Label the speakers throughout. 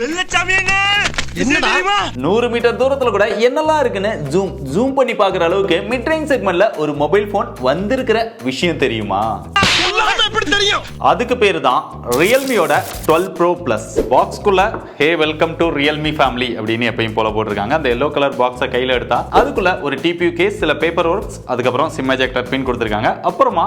Speaker 1: 100 metre தூரத்துல கூட என்னெல்லாம் இருக்குன்னு ஜூம் பண்ணி பாக்குற அளவுக்கு மிட் ரேஞ்ச் செக்மெண்ட்ல ஒரு மொபைல் போன் வந்திருக்கிற விஷயம் தெரியுமா? அதுக்கு பேரு தான் Realmeயோட 12 Pro Plus. பாக்ஸ்க்குள்ள hey welcome to Realme family அப்படின்னு எப்பயும் போல போட்டிருக்காங்க. அந்த எல்லோ கலர் பாக்ஸை கையில எடுத்தா அதுக்குள்ள ஒரு TPU கேஸ், சில பேப்பர் ஒர்க்ஸ், அதுக்கப்புறம் சிம் எஜெக்டர் பின் கொடுத்திருக்காங்க. அப்புறமா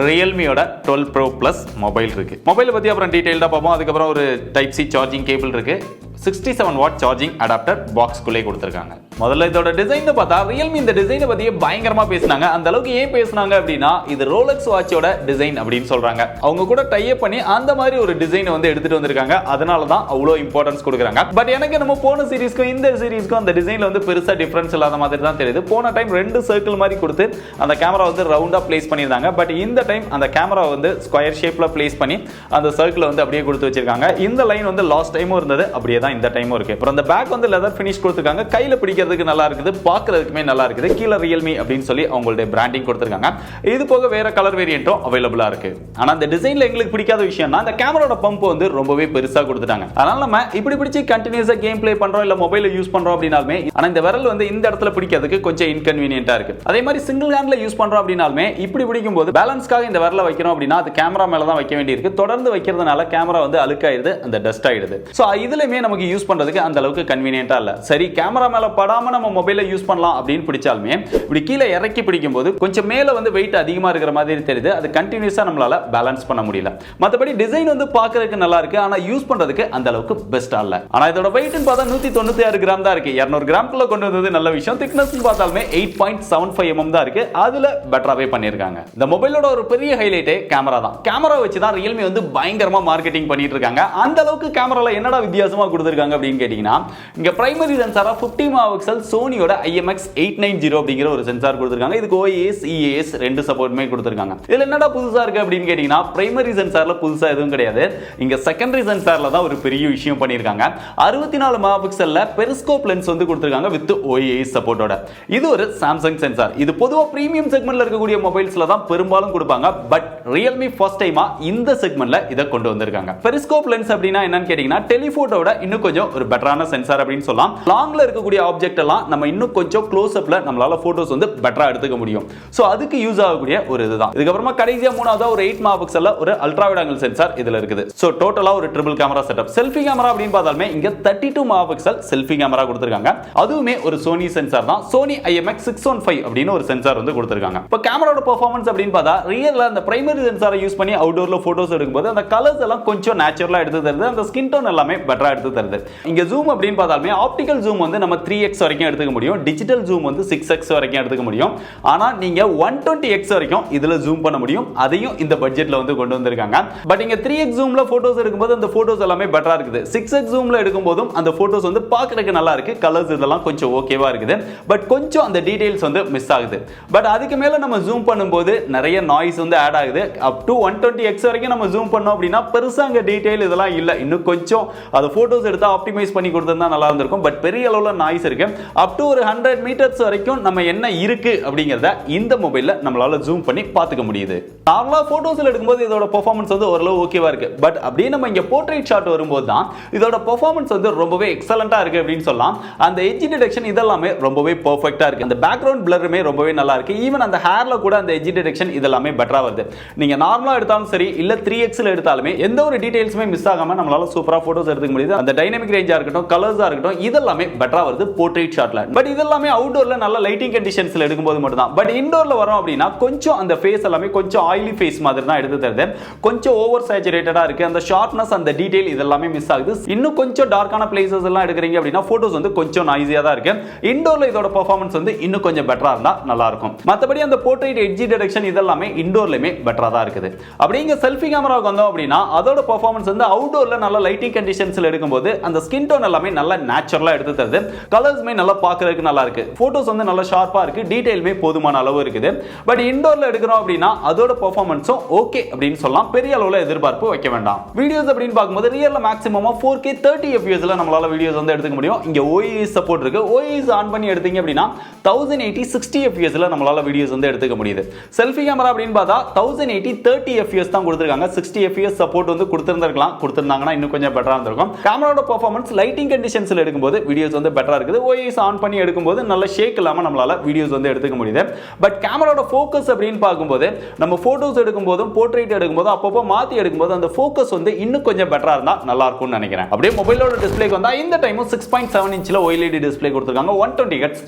Speaker 1: Realmeயோட 12 Pro Plus மொபைல் இருக்கு. மொபைலை பத்தி அப்புறம் டீடைல்டா பார்ப்போம். அதுக்கப்புறம் ஒரு டைப் சி சார்ஜிங் கேபிள் இருக்கு. 67 வாட் சார்ஜிங் அடாப்டர் பாக்ஸ்க்குள்ளே கொடுத்திருக்காங்க. முதல்ல இதோட டிசைன் பார்த்தா Realme இந்த டிசைனை பத்தியே பயங்கரமா பேசினாங்க. அந்த அளவுக்கு ஏன் பேசினாங்க அப்படின்னா, இது ரோலெக்ஸ் வாட்சோட டிசைன் அப்படின்னு சொல்றாங்க. அவங்க கூட டை அப் பண்ணி அந்த மாதிரி ஒரு டிசைனை வந்து எடுத்துட்டு வந்திருக்காங்க. அதனால தான் அவ்வளோ இம்பார்ட்டன்ஸ் கொடுக்குறாங்க. பட் எனக்கு நம்ம போன சீரிஸ்க்கும் இந்த சீரிஸ்க்கும் அந்த டிசைன்ல வந்து பெருசா டிஃபரன்ஸ் இல்லாத மாதிரி தான் தெரியுது. போன டைம் 2 சர்க்கிள் மாதிரி கொடுத்து அந்த கேமரா வந்து ரவுண்டா பிளேஸ் பண்ணியிருந்தாங்க. பட் இந்த டைம் அந்த கேமரா வந்து ஸ்கொயர் ஷேப்ல பிளேஸ் பண்ணி அந்த சர்க்கிள் வந்து அப்படியே கொடுத்து வச்சிருக்காங்க. இந்த லைன் வந்து லாஸ்ட் டைமும் இருந்தது, அப்படியே தான் இந்த டைமும் இருக்கு. அப்புறம் அந்த பேக் வந்து லெதர் ஃபினிஷ் கொடுத்திருக்காங்க. கையில பிடிக்கிறதுக்கு நல்லா இருக்குது, பார்க்கிறதுக்குமே நல்லா இருக்குது. கீழ Realme அப்படின்னு சொல்லி அவங்களுடைய பிராண்டிங் கொடுத்திருக்காங்க. இது போக வேற கலர் வேரியன்ட்டும் அவைலபிளா இருக்கு. ஆனா அந்த டிசைன்ல எங்களுக்கு பிடிக்காத விஷயம்னா அந்த கேமராவோட பம்ப் வந்து ரொம்பவே பெருசா கொடுத்துட்டாங்க. அதனால நம்ம இப்படி பிடிச்சி கண்டினியூஸா கேம் ப்ளே பண்றோம் இல்ல மொபைல யூஸ் பண்றோம் அப்படினாலுமே, ஆனா இந்த விரல் வந்து இந்த இடத்துல பிடிக்கிறதுக்கு கொஞ்சம் இன்கன்வீனியன்ட்டா இருக்கு. அதே மாதிரி சிங்கிள் ஹேண்ட்ல யூஸ் பண்றோம் அப்படினாலுமே இப்படி பிடிக்கும் போது பேலன்ஸ்க்காக இந்த விரலை வைக்கிறோம் அப்படினா அது கேமரா மேல தான் வைக்க வேண்டியிருக்கு. தொடர்ந்து வைக்கிறதுனால கேமரா வந்து அழுக்காயிடுது, அந்த டஸ்ட் ஆயிடுது. சோ இதுலயுமே நமக்கு யூஸ் பண்றதுக்கு அந்த அளவுக்கு கன்வீனியன்ட்டா இல்ல. சரி, கேமரா மேல படாம நம்ம மொபைல யூஸ் பண்ணலாம் அப்படின்னு பிடிச்சாலுமே இப்படி கீழே இறக்கி பிடிக்கும் போது கொஞ்சம் மேல வந்து வெயிட் அதிகமா இருக்கிற மாதிரி தெரியுது. அது கண்டினியூஸா நம்மளால பேலன்ஸ் பண்ண முடியல. மத்தபடி டிசைன் வந்து பார்க்கிறதுக்கு நல்லா இருக்கு, ஆனா யூஸ் பண்றதுக்கு அந்த அளவுக்கு பெஸ்டா இல்ல. ஆனா இதோட வெயிட்னு பார்த்தா 196 கிராம் தான் இருக்கு. 200 கிராம்க்குள்ள கொண்டு வந்தது நல்ல விஷயம். திக்னஸ் பார்த்தாலுமே 8.75 mm தான் இருக்கு. அதுல பெட்டராவே பண்ணிருக்காங்க. இந்த மொபைலோட ஒரு பெரிய ஹைலைட்டே கேமரா தான். கேமரா வச்சு தான் Realme வந்து பயங்கரமா மார்க்கெட்டிங் பண்ணிட்டு இருக்காங்க. அந்த அளவுக்கு கேமரால என்னடா வித்தியாசமா கொடுத்திருக்காங்க அப்படின்னு கேட்டீங்கன்னா, இங்க பிரைமரி சென்சாரா 50 மெகாபிக்சல் சோனியோட IMX890 அப்படிங்கிற ஒரு சென்சார் கொடுத்திருக்காங்க. இதுக்கு OIS EAS ரெண்டு சப்போர்ட்மே கொடுத்திருக்காங்க. இதுல என்னடா புதுசா இருக்கு அப்படின்னு கேட்டீங்கன்னா, பிரைமரி சென்சார்ல புதுசா எதுவும் கிடையாது. இங்க செகண்டரி சென்சார்ல தான் ஒரு பெரிய விஷயம் பண்ணிருக்காங்க. 64 மெகாபிக்சல்ல பெரிஸ்கோப் லென்ஸ் வந்து கொடுத்திருக்காங்க வித் OIS சப்போர்ட்டோட. இது ஒரு சாம்சங் சென்சார். இது பொதுவா பிரீமியம் செக்மெண்ட்ல இருக்கக்கூடிய மொபைல்ஸ்ல தான் பெரும்பாலும் கொடுப்பாங்க. பட் Realme ஃபர்ஸ்ட் டைமா இந்த செக்மெண்ட்ல இத கொண்டு வந்திருக்காங்க. பெரிஸ்கோப் லென்ஸ் அப்படினா என்னன்னு கேட்டீங்கன்னா, டெலிஃபோட்டோட இன்னும் கொஞ்சம் ஒரு பெட்டரான சென்சார் அப்படின்னு சொல்லலாம். லாங்ல இருக்கக்கூடிய ஆப்ஜெக்ட் எல்லாம் நம்ம இன்னும் கொஞ்சம் க்ளோஸ் அப்ல நம்மளால போட்டோஸ் வந்து பெட்டரா எடுத்துக்க முடியும். சோ அதுக்கு யூஸ் ஆகக்கூடிய ஒரு இதுதான். இதுக்கு அப்புறமா கடைசியா மூணாவதா ஒரு 8 மெகாபிக்சல்ல ஒரு அல்ட்ரா வைட் ஆங்கிள் சென்சார் இதுல இருக்குது. சோ டோட்டலா ஒரு triple camera setup. Selfie camera அப்படின்னு பார்த்தாலுமே இங்க 32 மெகாபிக்சல் செல்ஃபி கேமரா கொடுத்திருக்காங்க. அதுவுமே ஒரு சோனி சென்சார் தான். சோனி IMX615 அப்படின்னு ஒரு சென்சார் வந்து கொடுத்திருக்காங்க. இப்போ கேமராவோட பெர்ஃபார்மன்ஸ் அப்படின்னு பார்த்தா ரியல்ல அந்த பிரைமரி சென்சாரை யூஸ் பண்ணி அவுட்டோர்ல போட்டோஸ் எடுக்கும்போது அந்த கலர்ஸ் எல்லாம் கொஞ்சம் நேச்சுரலா எடுத்து தருது. அந்த ஸ்கின் டோன் எல்லாமே பெட்டரா எடுத்து தருது. இங்க ஜூம் அப்படின்னு பார்த்தாலுமே ஆப்டிகல் ஜூம் வந்து நம்ம 3x வரைக்கும் எடுத்துக்க முடியும். டிஜிட்டல் ஜூம் வந்து 6x வரைக்கும் எடுத்துக்க முடியும். ஆனா நீங்க 120x வரைக்கும் இதுல ஜூம் பண்ண முடியும். அதையும் இந்த பட்ஜெட்ல வந்து கொண்டு வந்திருக்காங்க. பட் இங்க 3x ஜூம்ல போட்டோஸ் எடுக்கும்போது அந்த போட்டோஸ் எல்லாமே பெட்டரா இருக்குது. 6x ஜூம்ல எடுக்கும்போதும் அந்த போட்டோஸ் வந்து பார்க்கிறதுக்கு நல்லா இருக்கு. கலர்ஸ் இதெல்லாம் கொஞ்சம் ஓகேவா இருக்குது. பட் கொஞ்சம் அந்த டீடைல்ஸ் வந்து மிஸ் ஆகுது. பட் அதுக்கு மேல நம்ம ஜூம் பண்ணும்போது நிறைய நாய்ஸ் வந்து ஆட் ஆகுது. அப் டு 120x வரைக்கும் நம்ம ஜூம் பண்ணோம் அப்படின்னா பெருசா அங்க டீடைல் இதெல்லாம் இல்ல. இன்னும் கொஞ்சம் அந்த போட்டோஸ் எடுத்தா ஆப்டிமைஸ் பண்ணி கொடுத்திருந்தா நல்லா இருந்திருக்கும். பட் பெரிய அளவுல நாய்ஸ் இருக்கு. அப் டு ஒரு 100 மீட்டர்ஸ் வரைக்கும் நம்ம என்ன இருக்கு அப்படிங்கறத இந்த மொபைல்ல நம்மளால ஜூம் பண்ணி பாத்துக்க முடியுது. நார்மலா போட்டோஸ்ல எடுக்கும்போது இதோட பெர்ஃபார்மன்ஸ் வந்து ஓரளவு ஓகேவா இருக்கு. பட் அப்படியே நம்ம இங்க போர்ட்ரைட் ஷாட் வரும்போது தான் இதோட பெர்ஃபார்மன்ஸ் வந்து ரொம்பவே எக்ஸலென்ட்டா இருக்கு அப்படின்னு சொல்லலாம். அந்த எட்ஜ் டிடெக்ஷன் இதெல்லாமே ரொம்பவே பெர்ஃபெக்ட்டா இருக்கு. அந்த பேக்ரவுண்ட் பிளருமே ரொம்பவே நல்லா இருக்கு. ஈவன் அந்த ஹேர்ல கூட அந்த எட்ஜ் டிடெக்ஷன் இதெல்லாமே பெட்டரா வருது. நீங்க நார்மலா எடுத்தாலும் சரி இல்ல 3x ல எடுத்தாலுமே எந்த ஒரு டீடைல்ஸுமே மிஸ் ஆகாம நம்மளால சூப்பரா போட்டோஸ் எடுத்துக்க முடியுது. அந்த டைனமிக் ரேஞ்சா இருக்கட்டும், கலர்ஸா இருக்கட்டும், இதெல்லாமே பெட்டரா வருது போர்ட்ரைட் ஷாட்ல. பட் இதெல்லாமே அவுட்டோர்ல நல்ல லைட்டிங் கண்டிஷன்ஸ்ல எடுக்கும்போது மட்டும் தான். பட் இன்டோர்ல வரோம் அப்படின்னா கொஞ்சம் அந்த ஃபேஸ் எல்லாமே கொஞ்சம் ஆயிலி ஃபேஸ் மாதிரி தான் எடுத்து தருது. கொஞ்சம் ஓவர் சேச்சுரேட்டடா இருக்கு. அந்த ஷார்ப்னஸ், அந்த டீடைல் இதெல்லாமே மிஸ் ஆகுது. இன்னும் கொஞ்சம் டார்க்கான பிளேசஸ் எல்லாம் எடுக்கிறீங்க அப்படின்னா போட்டோஸ் வந்து கொஞ்சம் நாய்ஸியா தான் இருக்கு. இன்டோர்ல இதோட பெர்ஃபார்மன்ஸ் வந்து இன்னும் கொஞ்சம் பெட்டரா இருந்தா நல்லா இருக்கும். மத்தபடி அந்த போர்ட்ரைட் எட்ஜ் டிடெக்ஷன் இதெல்லாமே இன்டோர்லயுமே பெட்டரா தான் இருக்குது. அப்படிங்க செல்ஃபி கேமராவுக்கு வந்தோம் அப்படின்னா அதோட பெர்ஃபார்மன்ஸ் வந்து அவுட்டோர்ல நல்ல லைட்டிங் கண்டிஷன்ஸ்ல எடுக்கும்போது அந்த ஸ்கின் டோன் எல்லாமே நல்ல நேச்சுரலா எடுத்து தருது. கலர்ஸ்மே இருந்தாலுமே நல்லா பார்க்கறதுக்கு நல்லா இருக்கு. போட்டோஸ் வந்து நல்லா ஷார்ப்பா இருக்கு, டீடைலுமே போதுமான அளவு இருக்குது. பட் இன்டோர்ல எடுக்கிறோம் அப்படின்னா அதோட பெர்ஃபார்மன்ஸும் ஓகே அப்படின்னு சொல்லலாம். பெரிய அளவுல எதிர்பார்ப்பு வைக்க வேண்டாம். வீடியோஸ் அப்படின்னு பார்க்கும்போது ரியல்ல மேக்ஸிமமா 4K 30 fps ல நம்மளால வீடியோஸ் வந்து எடுத்துக்க முடியும். இங்க OIS சப்போர்ட் இருக்கு. OIS ஆன் பண்ணி எடுத்தீங்க அப்படின்னா 1080 60 fps ல நம்மளால வீடியோஸ் வந்து எடுத்துக்க முடியுது. செல்ஃபி கேமரா அப்படின்னு பார்த்தா 1080 30 fps தான் கொடுத்திருக்காங்க. 60 fps சப்போர்ட் வந்து கொடுத்திருந்திருக்கலாம். கொடுத்திருந்தாங்கன்னா இன்னும் கொஞ்சம் பெட்டரா இருந்திருக்கும். கேமராவோட பெர்ஃபார்மன்ஸ் லைட்டிங் கண்டிஷன்ஸ்ல எடுக்கும்போது வீடியோஸ் வந்து பெட்டரா இருக்குது. OIS ஆன் பண்ணி எடுக்கும்போது நல்ல ஷேக் இல்லாம நம்மளால வீடியோஸ் வந்து எடுத்துக்க முடியுது. பட் கேமராவோட ஃபோக்கஸ் அப்படின்னு பார்க்கும்போது நம்ம போட்டோஸ் எடுக்கும்போதும் போர்ட்ரேட் எடுக்கும்போதும் அப்பப்போ மாத்தி எடுக்கும்போது அந்த ஃபோக்கஸ் வந்து இன்னும் கொஞ்சம் பெட்டரா இருந்தா நல்லா இருக்கும்னு நினைக்கிறேன். அப்படியே மொபைலோட டிஸ்ப்ளேக்கு வந்தா இந்த டைமும் 6.7 இன்ச்ல OLED டிஸ்ப்ளே கொடுத்திருக்காங்க. 120 Hz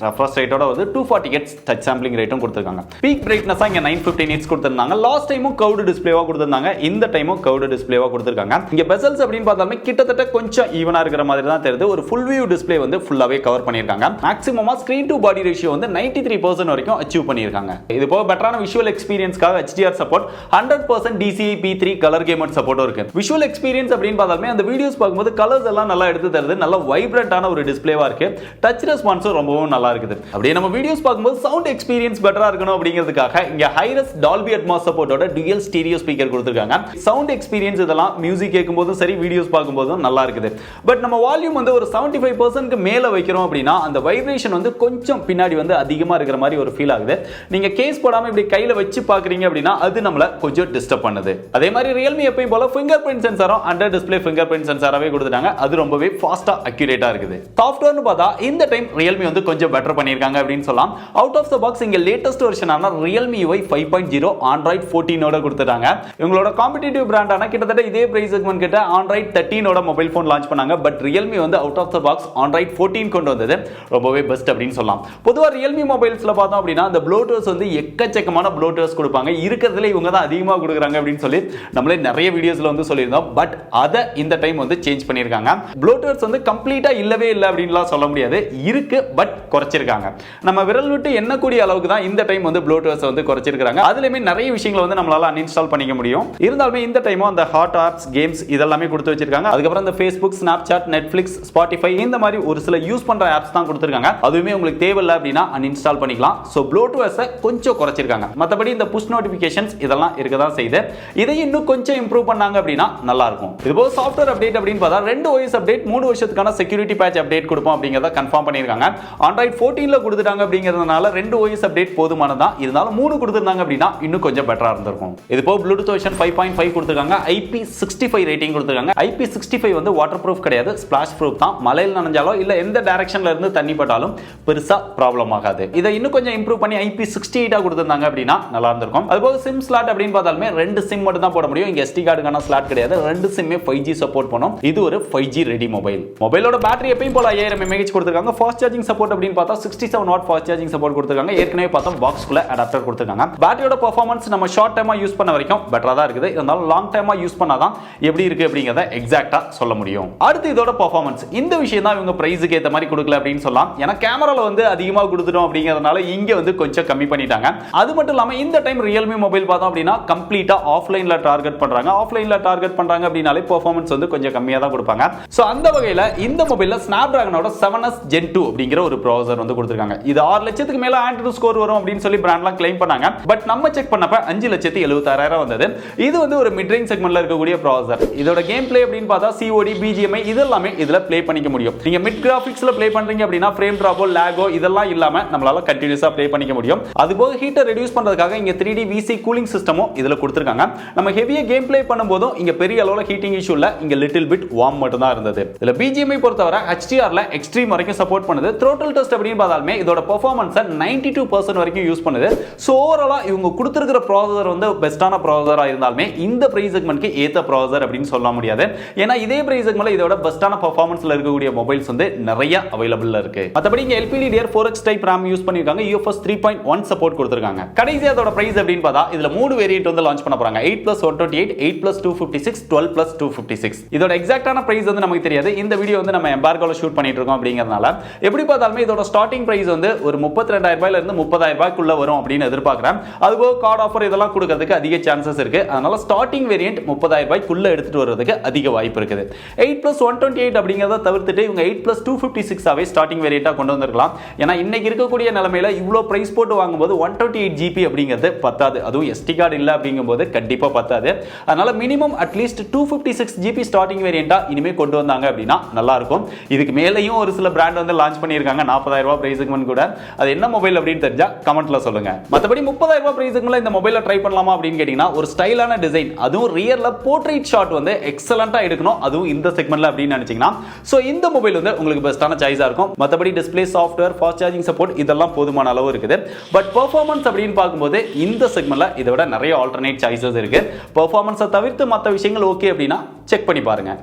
Speaker 1: ரெஃப்ரெஷ் ரேட்டோட வந்து 240 Hz டச் சாம்பிளிங் ரேட்டும் கொடுத்திருக்காங்க. பீக் பிரைட்னஸா இங்க 950 nits கொடுத்திருந்தாங்க. லாஸ்ட் டைமும் கர்வ்டு டிஸ்ப்ளேவா கொடுத்திருந்தாங்க. இந்த டைமும் கர்வ்டு டிஸ்ப்ளேவா கொடுத்திருக்காங்க. இங்க பெசல்ஸ் அப்படின்னு பார்த்தாலுமே கிட்டத்தட்ட கொஞ்சம் ஈவனா இருக்கிற மாதிரி தான் தெரியுது. ஒரு ஃபுல் வியூ டிஸ்ப்ளே வந்து ஃபுல்லாவே கவர் பண்ணிருக்காங்க. மேக்ஸிமமா ஸ்கிரீன் டு பாடி ரேஷியோ வந்து 93% வரைக்கும் அச்சீவ் பண்ணிருக்காங்க. இது போக பெட்டரான விஷுவல் எக்ஸ்பீரியன்ஸ்க்காக HDR support, 100% DCI P3 colour gamut சப்போர்ட்டும் இருக்கு. விஷுவல் எக்ஸ்பீரியன்ஸ் அப்படின்னு பார்த்தாலுமே அந்த வீடியோஸ் பார்க்கும்போது கலர்ஸ் எல்லாம் நல்லா எடுத்து தருது. நல்ல வைப்ரண்டான ஒரு டிஸ்ப்ளேவா இருக்கு. டச் ரெஸ்பான்ஸும் ரொம்பவும் நல்லா இருக்குது. அப்படியே நம்ம வீடியோஸ் பார்க்கும்போது சவுண்ட் எக்ஸ்பீரியன்ஸ் பெட்டரா இருக்கணும் அப்படிங்கிறதுக்காக இங்க ஹைரஸ் டால்பி அட்மாஸ் சப்போர்ட்டோட டுயல் ஸ்டீரியோ ஸ்பீக்கர் கொடுத்திருக்காங்க. சவுண்ட் எக்ஸ்பீரியன்ஸ் இதெல்லாம் மியூசிக் கேட்கும்போதும் சரி வீடியோஸ் பார்க்கும்போதும் நல்லா இருக்குது. பட் நம்ம வால்யூம் வந்து ஒரு 75% மேல வைக்கிறோம் அப்படின்னா அந்த வைப்ரேஷன் வந்து கொஞ்சம் பின்னாடி வந்து அதிகமா இருக்கிற மாதிரி ஒரு ஃபீல் ஆகுது. நீங்க கேஸ் போடாம இப்படி கையில வச்சு பாக்குறீங்க அப்படின்னா அது நம்மள கொஞ்சம் டிஸ்டர்ப் பண்ணுது. அதே மாதிரி Realme எப்பவும் போல ஃபிங்கர் பிரிண்ட் சென்சாரும் அண்டர் டிஸ்ப்ளே ஃபிங்கர் பிரிண்ட் சென்சாராவே கொடுத்துட்டாங்க. அது ரொம்பவே ஃபாஸ்டா அக்யூரேட்டா இருக்குது. சாஃப்ட்வேர்னு பார்த்தா இந்த டைம் Realme வந்து கொஞ்சம் பெட்டர் பண்ணிருக்காங்க அப்படின்னு சொல்லலாம். அவுட் ஆஃப் தி பாக்ஸ் இங்க லேட்டஸ்ட் வெர்ஷனான Realme UI 5.0 Android 14 ஓட கொடுத்துட்டாங்க. இவங்களோட காம்படிட்டிவ் பிராண்டான கிட்டத்தட்ட இதே பிரைஸ் செக்மென்ட் கிட்ட Android 13 ஓட மொபைல் போன் லான்ச் பண்ணாங்க. பட் Realme வந்து out of the box Android 14 கொண்டு வந்தது ரொம்பவே பெஸ்ட் அப்படின்னு சொல்லலாம். பொதுவா Realme மொபைல்ஸ்ல பார்த்தோம் அப்படின்னா அந்த ப்ளோட்டர்ஸ் வந்து எக்கச்சக்கமான ப்ளோட்டர்ஸ் கொடுப்பாங்க. இருக்கிறதுல இவங்க தான் அதிகமாக கொடுக்குறாங்க அப்படின்னு சொல்லி நம்மளே நிறைய வீடியோஸ்ல வந்து சொல்லியிருந்தோம். பட் அதை இந்த டைம் வந்து சேஞ்ச் பண்ணியிருக்காங்க. ப்ளோட்டர்ஸ் வந்து கம்ப்ளீட்டா இல்லவே இல்லை அப்படின்லாம் சொல்ல முடியாது. இருக்கு பட் குறைச்சிருக்காங்க. நம்ம விரல் விட்டு எண்ணக்கூடிய அளவுக்கு தான் இந்த டைம் வந்து ப்ளோட்டர்ஸ் வந்து குறைச்சிருக்காங்க. அதுலயுமே நிறைய விஷயங்களை வந்து நம்மளால அன்இன்ஸ்டால் பண்ணிக்க முடியும். இருந்தாலுமே இந்த டைமும் அந்த ஹாட் ஆப்ஸ் கேம்ஸ் இதெல்லாமே கொடுத்து வச்சிருக்காங்க. அதுக்கப்புறம் இந்த ஃபேஸ்புக், ஸ்னாப்சாட், நெட்ஃபிளிக்ஸ், ஸ்பாட்டிஃபை இந்த மாதிரி ஒரு சில யூஸ் பண்ற ஆப்ஸ் தான் கொடுத்திருக்காங்க. அதுவுமே உங்களுக்கு தேவையில்லை அப்படின்னா அன்இன்ஸ்டால் பண்ணிக்கலாம். ஸோ ப்ளோட்டர்ஸை கொஞ்சம் குறைச்சிருக்காங்க. மற்றபடி இந்த புஷ் நோட்டிஃபிகேஷன்ஸ் இதெல்லாம் இருக்க தான் செய்யுது. இதை இன்னும் கொஞ்சம் இம்ப்ரூவ் பண்ணாங்க அப்படின்னா நல்லா இருக்கும். இதுபோல சாஃப்ட்வேர் அப்டேட் அப்படின்னு பார்த்தா 2 OS அப்டேட் 3 வருஷத்துக்கான செக்யூரிட்டி பேட்ச் அப்டேட் கொடுப்போம் அப்படிங்கறத கன்ஃபார்ம் பண்ணிருக்காங்க. Android 14ல கொடுத்துட்டாங்க அப்படிங்கிறதுனால 2 OS அப்டேட் போதுமானதா. இருந்தாலும் 3 கொடுத்திருந்தாங்க அப்படின்னா இன்னும் கொஞ்சம் பெட்டரா இருந்திருக்கும். இதுபோல Bluetooth வெர்ஷன் 5.5 கொடுத்திருக்காங்க. IP65 ரேட்டிங் கொடுத்திருக்காங்க. IP65 வந்து வாட்டர் ப்ரூஃப் கிடையாது, ஸ்பிளாஷ் ப்ரூஃப் தான். மழையில் நனைஞ்சாலோ இல்ல எந்த டைரக்ஷன்ல இருந்து தண்ணி பட்டாலும் பெருசா ப்ராப்ளம் ஆகாது. இதை இன்னும் கொஞ்சம் இம்ப்ரூவ் பண்ணி IP68 கொடுத்திருந்தாங்க அப்படின்னா நல்லா இருந்திருக்கும். அதுபோல சிம் ஸ்லாட் அப்படின்னு பார்த்தாலுமே 2 சிம் மட்டும் தான் போட முடியும். இங்க SD கார்டுக்கான ஸ்லாட் கிடையாது. 2 சிம்மே 5G சப்போர்ட் பண்ணும். இது ஒரு 5G ரெடி மொபைல். மொபைலோட பேட்டரி எப்பயும் போல 5000 mAh கொடுத்திருக்காங்க. ஃபாஸ்ட் சார்ஜிங் சப்போர்ட் அப்படின்னு பார்த்தா 67 வாட் ஃபாஸ்ட் சார்ஜிங் சப்போர்ட் கொடுத்திருக்காங்க. ஏற்கனவே பார்த்தா பாக்ஸ்க்குள்ள அடாப்டர் கொடுத்திருக்காங்க. பேட்டரியோட பெர்ஃபார்மன்ஸ் நம்ம ஷார்ட் டைமா யூஸ் பண்ண வரைக்கும் பெட்டரா தான் இருக்குது. இருந்தாலும் லாங் டைமா யூஸ் பண்ணாதான் எப்படி இருக்கு அப்படிங்கறத எக்ஸாக்ட்டா சொல்ல முடியும். அடுத்து இதோட பெர்ஃபார்மன்ஸ் இந்த விஷயம் தான் இவங்க பிரைஸ்க்கு ஏத்த மாதிரி கொடுக்கல அப்படின்னு சொல்லலாம். ஏன்னா கேமரால வந்து அதிகமா கொடுத்துட்டோம் அப்படிங்கறதுனால இங்க வந்து கொஞ்சம் கம்மி பண்ணிட்டாங்க. அது மட்டும் இல்லாம இந்த டைம் Realme மொபைல் பார்த்தோம் அப்படின்னா கம்ப்ளீட்டா ஆஃப்லைன்ல டார்கெட் பண்றாங்க. ஆஃப்லைன்ல டார்கெட் பண்றாங்க அப்படினாலே பெர்ஃபார்மன்ஸ் வந்து கொஞ்சம் கம்மியா தான் கொடுப்பாங்க. சோ அந்த வகையில இந்த மொபைல்ல Snapdragonோட 7s Gen 2 அப்படிங்கிற ஒரு ப்ராசஸர் வந்து கொடுத்திருக்காங்க. இது 6 லட்சத்துக்கு மேல Antutu ஸ்கோர் வரும் அப்படின்னு சொல்லி பிராண்ட்லாம் கிளைம் பண்ணாங்க. பட் நம்ம செக் பண்ணப்ப 5,76,000 வந்தது. இது வந்து ஒரு மிட் ரேஞ்ச் செக்மென்ட்ல இருக்கக்கூடிய ப்ராசஸர். இதோட கேம் பிளே அப்படின்னு பார்த்தா COD, BGMI இதெல்லாமே இதுல ப்ளே பண்ணிக்க முடியும். நீங்க மிட் கிராபிக்ஸ்ல ப்ளே பண்றீங்க அப்படின்னா ஃப்ரேம் டிராப்போ, லாகோ இதெல்லாம் இல்லாம நம்மளால கண்டினியூஸா ப்ளே பண்ணிக்க முடியும். அதுபோக ஹீட்டர் ரெடியூஸ் பண்றதுக்காக இங்க 3D VC கூலிங் சிஸ்டமும் இதுல கொடுத்திருக்காங்க. நம்ம ஹெவியா கேம் ப்ளே பண்ணும்போதும் இங்க பெரிய அளவுல ஹீட்டிங் இஷ்யூ இல்ல. இங்க லிட்டில் பிட் வார்ம் மட்டும் தான் இருந்தது. இதுல BGMI பொறுத்தவரை HDRல எக்ஸ்ட்ரீம் வரைக்கும் சப்போர்ட் பண்ணுது. த்ரோட்டல் டெஸ்ட் அப்படின்னு பார்த்தாலுமே இதோட பெர்ஃபார்மன்ஸை 92% வரைக்கும் யூஸ் பண்ணுது. சோ ஓவராலா இவங்க கொடுத்திருக்கிற ப்ராசஸர் வந்து பெஸ்டான ப்ராசஸரா இருந்தாலுமே இந்த பிரைஸ் செக்மென்ட்க்கு ஏத்த ப்ராசஸர் அப்படின்னு சொல்ல முடியாது. ஏன்னா இதே பிரைஸ் செக்மென்ட்ல இதோட பெஸ்டான பெர்ஃபார்மன்ஸ்ல இருக்கக்கூடிய மொபைல்ஸ் வந்து நிறைய அவைலபிள்ல இருக்கு. மத்தபடி இங்க LPDDR4X டைப் RAM யூஸ் பண்ணிருக்காங்க. UFS 3.1 சப்போர்ட் கொடுத்திருக்காங்க. கடைசியா அதோட பிரைஸ் அப்படின்னு பார்த்தா இதுல 3 வேரியன்ட் வந்து லான்ச் பண்ண போறாங்க. 8+128, 8+256, 12+256. இதோட எக்ஸாக்ட்டான பிரைஸ் வந்து நமக்கு தெரியாது. இந்த வீடியோ வந்து நம்ம எம்பார்கோல ஷூட் பண்ணிட்டு இருக்கோம் அப்படிங்கறதுனால எப்படி பார்த்தாலுமே இதோட ஸ்டார்டிங் பிரைஸ் வந்து ஒரு 32,000 ரூபாயில இருந்து 30,000 ரூபாய்க்குள்ள வரும் அப்படின்னு எதிர்பார்க்கறேன். அதுபோக கார்டு ஆஃபர் இதெல்லாம் கொடுக்கிறதுக்கு அதிக சான்சஸ் இருக்கு. அதனால ஸ்டார்டிங் வேரியன்ட் 30,000 ரூபாய்க்குள்ள எடுத்துட்டு வரதுக்கு அதிக வாய்ப்பு இருக்குது. 8+128 அப்படிங்கறத தவிர்த்துட்டு இவங்க 8+256ஆவே வேரியண்டாவே ஸ்டார்டிங் வேரியண்டா கொண்டு வந்திருக்கலாம். ஏன்னா இன்னைக்கு இருக்கக்கூடிய நிலைமையில இவ்வளோ பிரைஸ் போட்டு வாங்கும்போது 128 GB அப்படிங்கிறது பத்தாது. அதுவும் SD கார்டு இல்லை அப்படிங்கும்போது கண்டிப்பா பத்தாது. அதனால மினிமம் அட்லீஸ்ட் 256 GB ஸ்டார்டிங் வேரியண்டா இனிமே கொண்டு வந்தாங்க அப்படின்னா நல்லா இருக்கும். இதுக்கு மேலேயும் ஒரு சில பிராண்ட் வந்து லான்ச் பண்ணியிருக்காங்க 40,000 ரூபாய் பிரைஸுக்கு கூட. அது என்ன மொபைல் அப்படின்னு தெரிஞ்சா கமெண்ட்ல சொல்லுங்க. மற்றபடி 30,000 ரூபாய் பிரைஸுக்குள்ள இந்த மொபைலை ட்ரை பண்ணலாமா அப்படின்னு கேட்டீங்கன்னா ஒரு ஸ்டைலான டிசைன், அதுவும் ரியர்ல போர்ட்ரைட் ஷாட் வந்து எக்ஸலண்டா எடுக்கணும், அதுவும் இந்த செக்மெண்ட்ல அப்படின்னு நினைச்சீங்கன்னா சோ இந்த மொபைல் வந்து உங்களுக்கு பெஸ்டான சாய்ஸா இருக்கும். மற்றபடி display, software, fast charging support இதெல்லாம் போதுமான அளவு இருக்குது. பட் பெர்ஃபார்மன்ஸ் அப்படின்னு பார்க்கும்போது இந்த செக்மெண்ட்ல இதை விட நிறைய ஆல்டர்னேட் சாய்ஸஸ் இருக்கு. பெர்ஃபார்மன்ஸை தவிர்த்து மற்ற விஷயங்கள் ஓகே அப்படின்னா செக் பண்ணி பாருங்க.